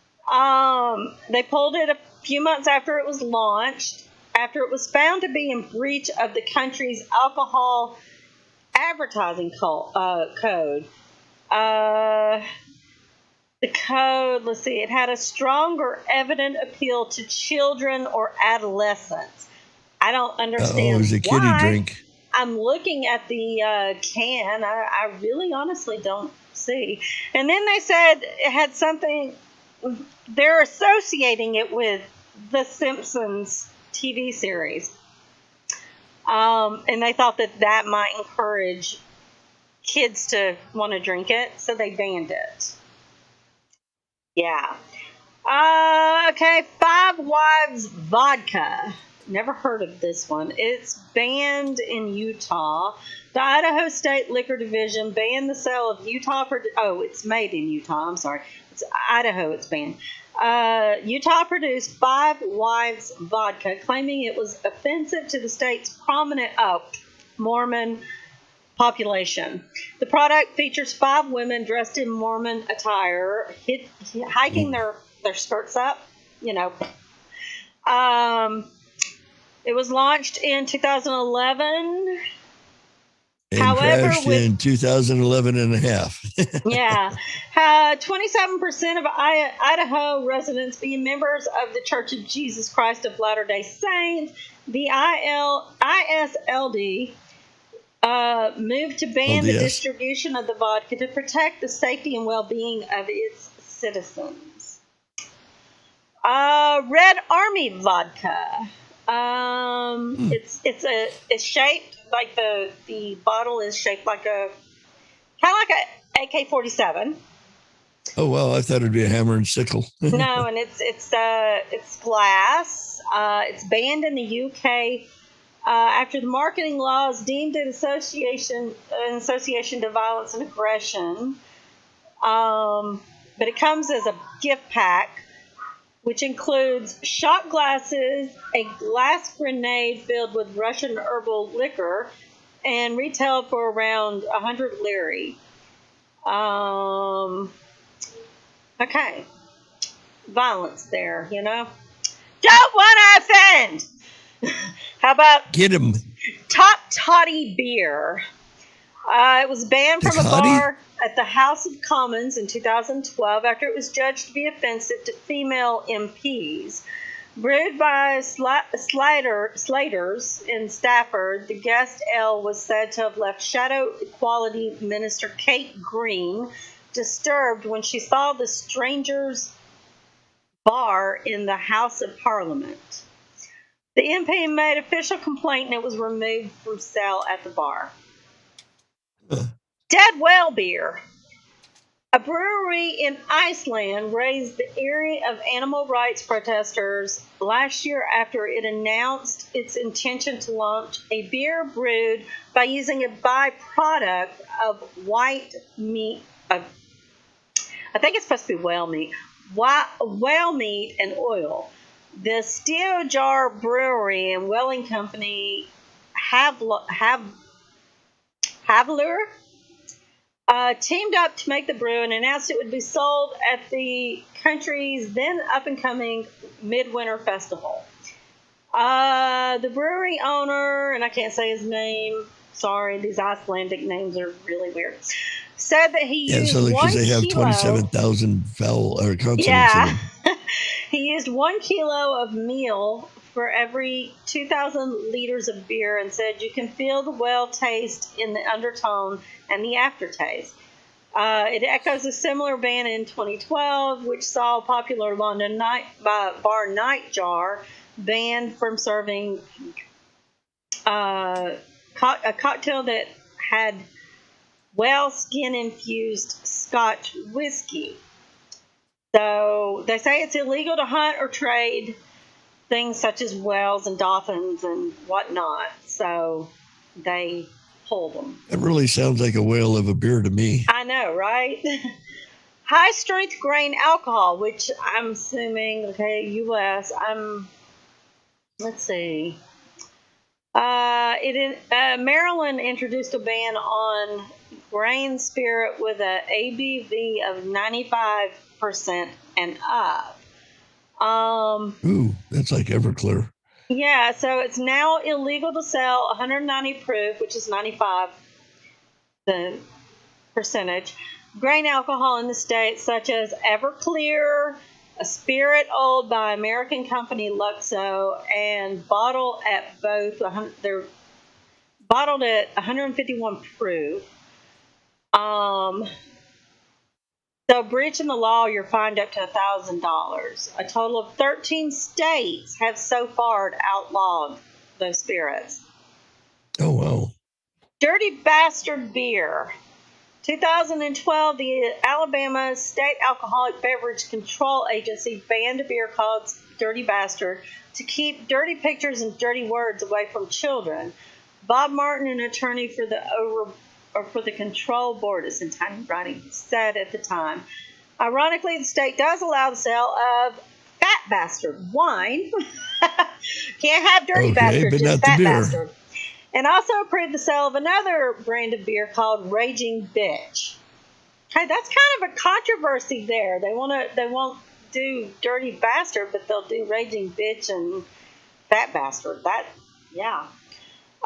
They pulled it a few months after it was launched, after it was found to be in breach of the country's alcohol advertising code. Uh, the code, let's see, it had a strong or evident appeal to children or adolescents. I don't Oh, it was understand a kiddie why. drink. I'm looking at the can. I really honestly don't see. And then they said it had something, they're associating it with The Simpsons TV series. And they thought that that might encourage kids to want to drink it, so they banned it. Yeah. Okay, Five Wives Vodka. Never heard of this one. It's banned in Utah. The Idaho State Liquor Division banned the sale of Utah. Oh, it's made in Utah. I'm sorry. It's Idaho. It's banned. Utah produced Five Wives Vodka, claiming it was offensive to the state's prominent Mormon population. The product features 5 women dressed in Mormon attire, hiking their skirts up. You know, it was launched in 2011. And However, crashed with in 2011 and a half. yeah, 27% of Idaho residents being members of the Church of Jesus Christ of Latter-day Saints, the ISLD, moved to ban the LDS. distribution of the vodka to protect the safety and well-being of its citizens. Red Army vodka. It's shaped like the bottle is shaped like a kind of like a AK-47. Oh, well, I thought it'd be a hammer and sickle. No, and it's glass. It's banned in the UK after the marketing laws deemed it an association to violence and aggression. But it comes as a gift pack, which includes shot glasses, a glass grenade filled with Russian herbal liquor, and retailed for around 100 lire. Okay. Violence there, you know? Don't want to offend! How about Get him. Top Toddy beer? It was banned from a bar at the House of Commons in 2012 after it was judged to be offensive to female MPs. Brewed by Slaters in Stafford, the guest ale was said to have left Shadow Equality Minister Kate Green disturbed when she saw the stranger's bar in the House of Parliament. The MP made official complaint and it was removed from sale at the bar. Dead Whale Beer. A brewery in Iceland raised the ire of animal rights protesters last year after it announced its intention to launch a beer brewed by using a byproduct of white meat. I think it's supposed to be whale meat. Whale meat and oil. The Steel Jar Brewery and Welling Company Havlur teamed up to make the brew and announced it would be sold at the country's then up-and-coming Midwinter Festival. The brewery owner, and I can't say his name, sorry, these Icelandic names are really weird, said that he used 1 because they have kilo. 27,000 vowel or consonants in Yeah. them. He used 1 kilo of meal for every 2,000 liters of beer and said you can feel the well taste in the undertone and the aftertaste. It echoes a similar ban in 2012, which saw popular London bar Nightjar banned from serving a cocktail that had whale skin infused Scotch whiskey. So they say it's illegal to hunt or trade things such as whales and dolphins and whatnot. So they pulled them. It really sounds like a whale of a beer to me. I know, right? High strength grain alcohol, which I'm assuming, okay, U.S. Let's see. Maryland introduced a ban on grain spirit with an ABV of 95% and up. Ooh, that's like Everclear. Yeah, so it's now illegal to sell 190 proof, which is 95 the percentage, grain alcohol in the state, such as Everclear, a spirit owned by American company Luxo, and bottled at they're bottled at 151 proof. So breaching the law, you're fined up to $1,000. A total of 13 states have so far outlawed those spirits. Oh, wow. Dirty Bastard Beer. 2012, the Alabama State Alcoholic Beverage Control Agency banned a beer called Dirty Bastard to keep dirty pictures and dirty words away from children. Bob Martin, an attorney for the control board, is in tiny writing, said at the time. Ironically, the state does allow the sale of Fat Bastard wine. Can't have Dirty Bastard, but just not Fat the beer. Bastard. And also approved the sale of another brand of beer called Raging Bitch. Hey, that's kind of a controversy there. They won't do Dirty Bastard, but they'll do Raging Bitch and Fat Bastard. Yeah.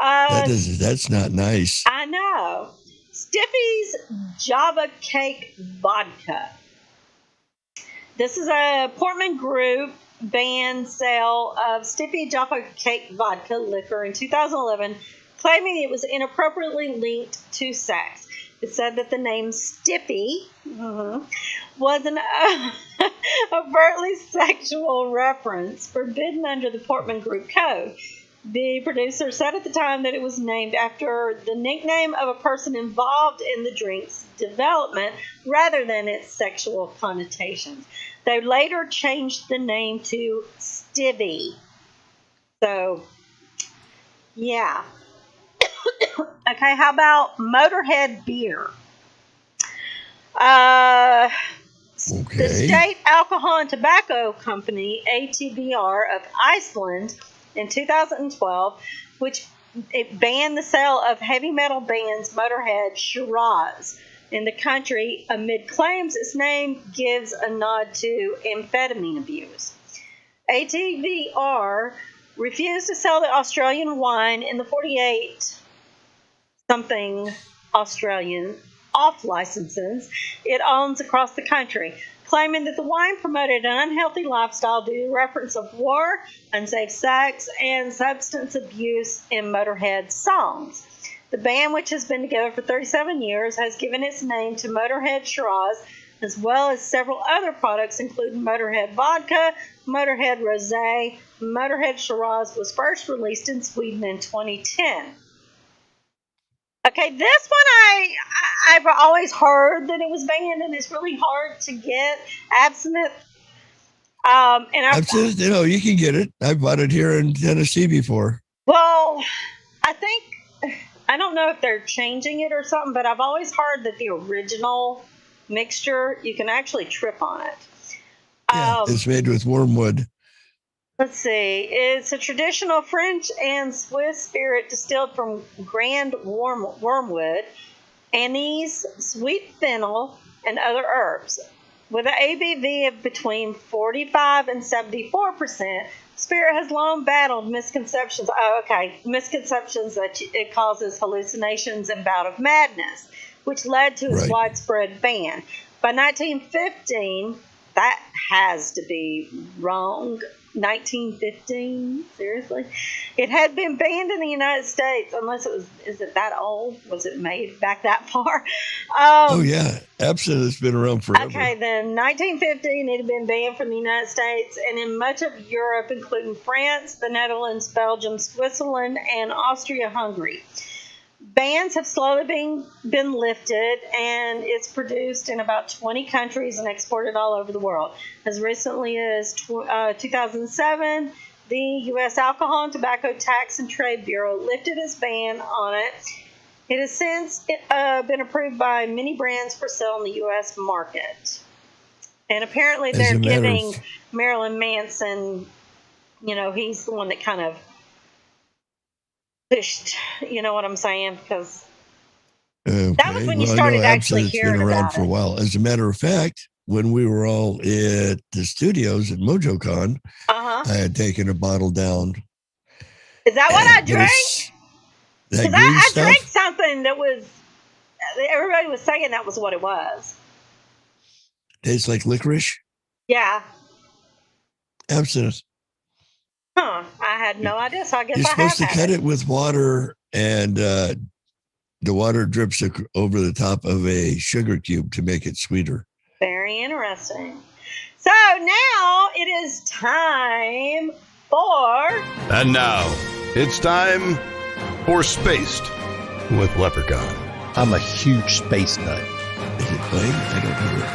That's not nice. I know. Stiffy's Java Cake Vodka. This is a Portman Group banned sale of Stiffy Java Cake Vodka liquor in 2011, claiming it was inappropriately linked to sex. It said that the name Stiffy was an overtly sexual reference forbidden under the Portman Group Code. The producer said at the time that it was named after the nickname of a person involved in the drink's development rather than its sexual connotations. They later changed the name to Stivy. So, yeah. Okay, how about Motorhead Beer? The State Alcohol and Tobacco Company, ATBR, of Iceland, in 2012, which it banned the sale of heavy metal band's Motorhead Shiraz in the country amid claims its name gives a nod to amphetamine abuse. ATBR refused to sell the Australian wine in the 48-something Australian off-licenses it owns across the country. claiming that the wine promoted an unhealthy lifestyle due to reference of war, unsafe sex, and substance abuse in Motorhead songs. The band, which has been together for 37 years, has given its name to Motorhead Shiraz, as well as several other products, including Motorhead Vodka, Motorhead Rosé. Motorhead Shiraz was first released in Sweden in 2010. Okay, this one I've always heard that it was banned, and it's really hard to get absinthe. Absinthe, you can get it. I bought it here in Tennessee before. Well, I don't know if they're changing it or something, but I've always heard that the original mixture, you can actually trip on it. Yeah, it's made with wormwood. Let's see. It's a traditional French and Swiss spirit distilled from grand wormwood, anise, sweet fennel, and other herbs. With an ABV of between 45 and 74%, spirit has long battled misconceptions. Misconceptions that it causes hallucinations and bout of madness, which led to its widespread ban. By 1915, that has to be wrong. 1915? Seriously? It had been banned in the United States, unless is it that old? Was it made back that far? Oh, yeah. Absinthe has been around forever. Okay, then 1915, it had been banned from the United States and in much of Europe, including France, the Netherlands, Belgium, Switzerland, and Austria-Hungary. Bans have slowly been lifted, and it's produced in about 20 countries and exported all over the world. As recently as 2007, the U.S. Alcohol and Tobacco Tax and Trade Bureau lifted its ban on it. It has since been approved by many brands for sale in the U.S. market. And apparently they're giving Marilyn Manson, he's the one that kind of pushed, you know what I'm saying? Because that was when you started actually hearing about it. It's been around for a while. As a matter of fact, when we were all at the studios at MojoCon, I had taken a bottle down. Is that what I drank? Because I drank something that was, everybody was saying that was what it was. Tastes like licorice? Yeah. Absinthe. Huh. I had no idea, so I guess You're I have supposed to cut it with water, and the water drips over the top of a sugar cube to make it sweeter. Very interesting. So now it is time for... And now, it's time for Spaced with Leprechaun. I'm a huge space nut. Is it playing? I don't hear it.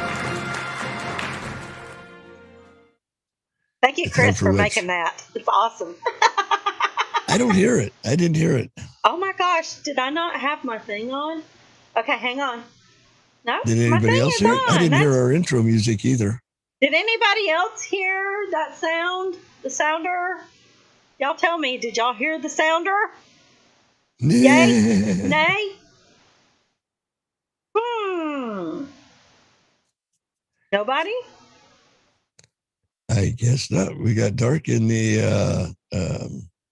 Thank you, Chris, for making that. It's awesome. I don't hear it. I didn't hear it. Oh my gosh, did I not have my thing on? Okay, hang on. No, did anybody else hear it? I didn't hear our intro music either. Did anybody else hear that sound? The sounder? Y'all tell me, did y'all hear the sounder? Yay? Nay? Nobody? I guess not. We got dark in the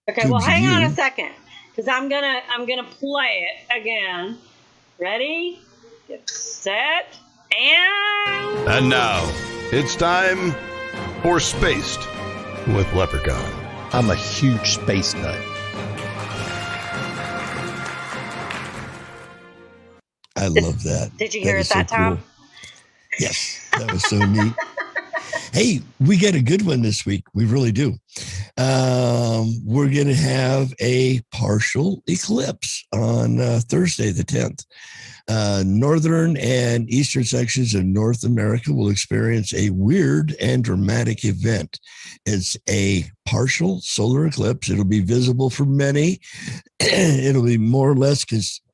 okay, well hang on a second, because I'm gonna play it again. Ready? Get set, and now it's time for Spaced with Leprechaun. I'm a huge space nut. I love that. Did you hear it that time? Cool. Yes, that was so neat. Hey, we get a good one this week. We really do. We're going to have a partial eclipse on Thursday, the 10th. Northern and eastern sections of North America will experience a weird and dramatic event. It's a partial solar eclipse. It'll be visible for many. It'll be more or less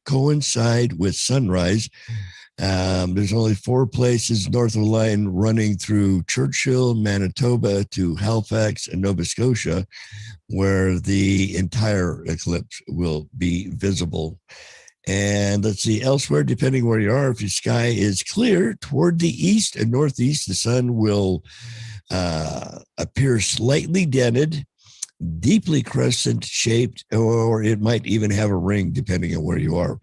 coincide with sunrise. There's only 4 places north of the line running through Churchill, Manitoba to Halifax and Nova Scotia, where the entire eclipse will be visible. And let's see, elsewhere, depending where you are, if your sky is clear toward the east and northeast, the sun will appear slightly dented. deeply crescent shaped, or it might even have a ring, depending on where you are,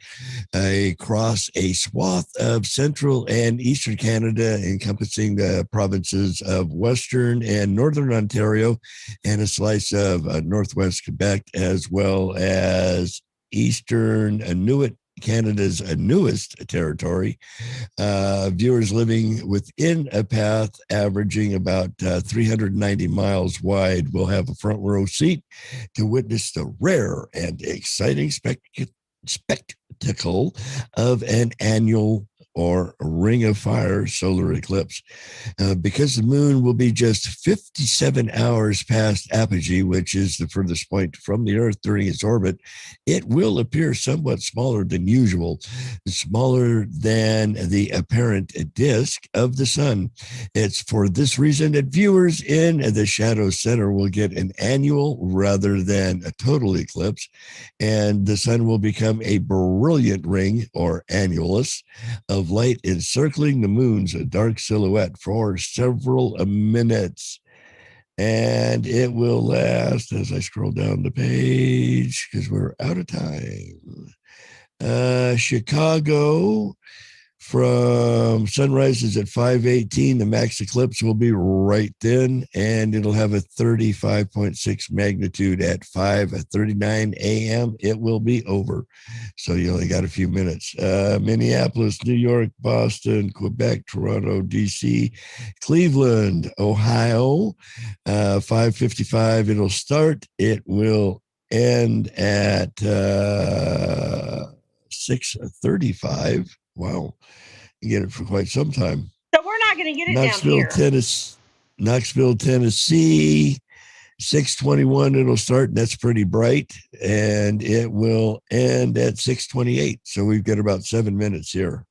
across a swath of central and eastern Canada, encompassing the provinces of western and northern Ontario, and a slice of northwest Quebec, as well as eastern Inuit Canada's newest territory. Viewers living within a path averaging about 390 miles wide will have a front row seat to witness the rare and exciting spectacle of an annual or ring of fire solar eclipse. Because the moon will be just 57 hours past apogee, which is the furthest point from the Earth during its orbit, it will appear somewhat smaller than usual, smaller than the apparent disk of the sun. It's for this reason that viewers in the shadow center will get an annual rather than a total eclipse, and the sun will become a brilliant ring or annulus of light encircling the moon's dark silhouette for several minutes. And it will last, as I scroll down the page, because we're out of time. Chicago, from sunrise is at 5:18. The max eclipse will be right then, and it'll have a 35.6 magnitude at 5:39 a.m. It will be over. So you only got a few minutes. Minneapolis, New York, Boston, Quebec, Toronto, DC, Cleveland, Ohio, 5:55. It'll start. It will end at 6:35. Wow. You get it for quite some time. So we're not going to get it down here. Knoxville, Tennessee, 6:21 it'll start. That's pretty bright. And it will end at 6:28. So we've got about 7 minutes here.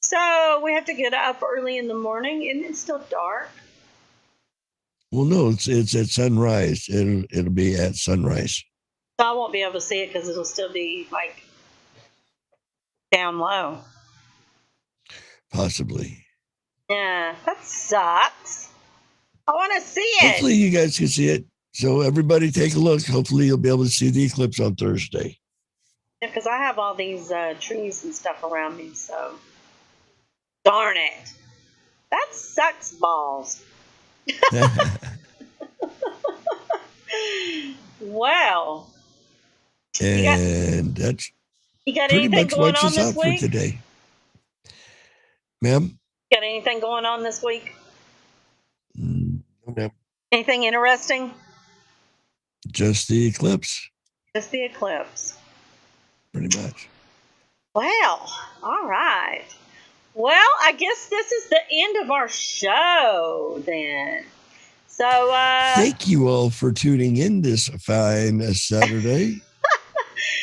So we have to get up early in the morning, and it's still dark. Well, no, it's at sunrise. It'll be at sunrise. So I won't be able to see it because it'll still be like down low. Possibly. Yeah, that sucks. I want to see it. Hopefully you guys can see it. So everybody take a look. Hopefully you'll be able to see the eclipse on Thursday. Yeah, because I have all these trees and stuff around me, so darn it. That sucks balls. Well. And that's you got pretty anything much going wipes on us this out for week? today. Ma'am? Got anything going on this week? No, ma'am. Anything interesting? Just the eclipse. Just the eclipse. Pretty much. Well, all right. Well, I guess this is the end of our show then. So, thank you all for tuning in this fine Saturday.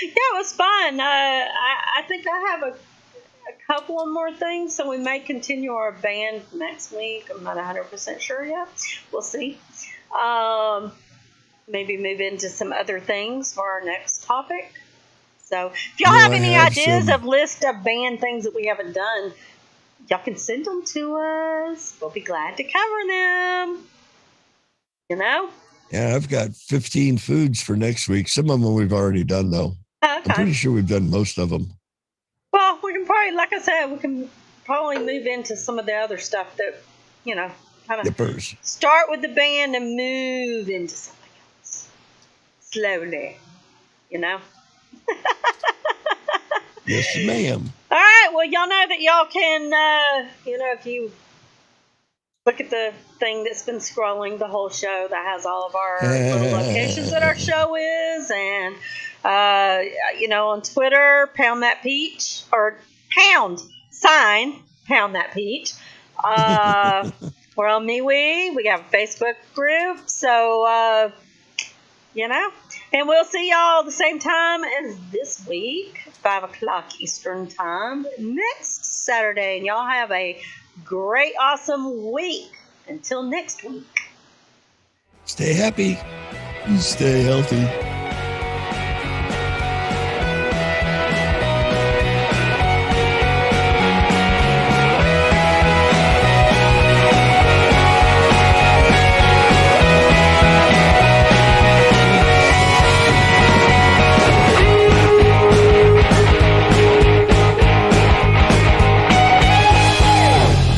Yeah, it was fun. I think I have a couple of more things, so we may continue our band next week. I'm not 100% sure yet. We'll see. Maybe move into some other things for our next topic. So if y'all have any ideas of list of band things that we haven't done, y'all can send them to us. We'll be glad to cover them. You know? Yeah, I've got 15 foods for next week. Some of them we've already done, though. Okay. I'm pretty sure we've done most of them. Well, we can probably, like I said, we can probably move into some of the other stuff that, you know, kind of start with the band and move into something else slowly, you know? Yes, ma'am. All right. Well, y'all know that y'all can, if you look at the thing that's been scrolling the whole show that has all of our little locations that our show is, and on Twitter, pound that peach, or pound that peach. We're on MeWe. We have a Facebook group, so and we'll see y'all the same time as this week, 5:00 Eastern time next Saturday, and y'all have a great, awesome week. Until next week. Stay happy. Stay healthy.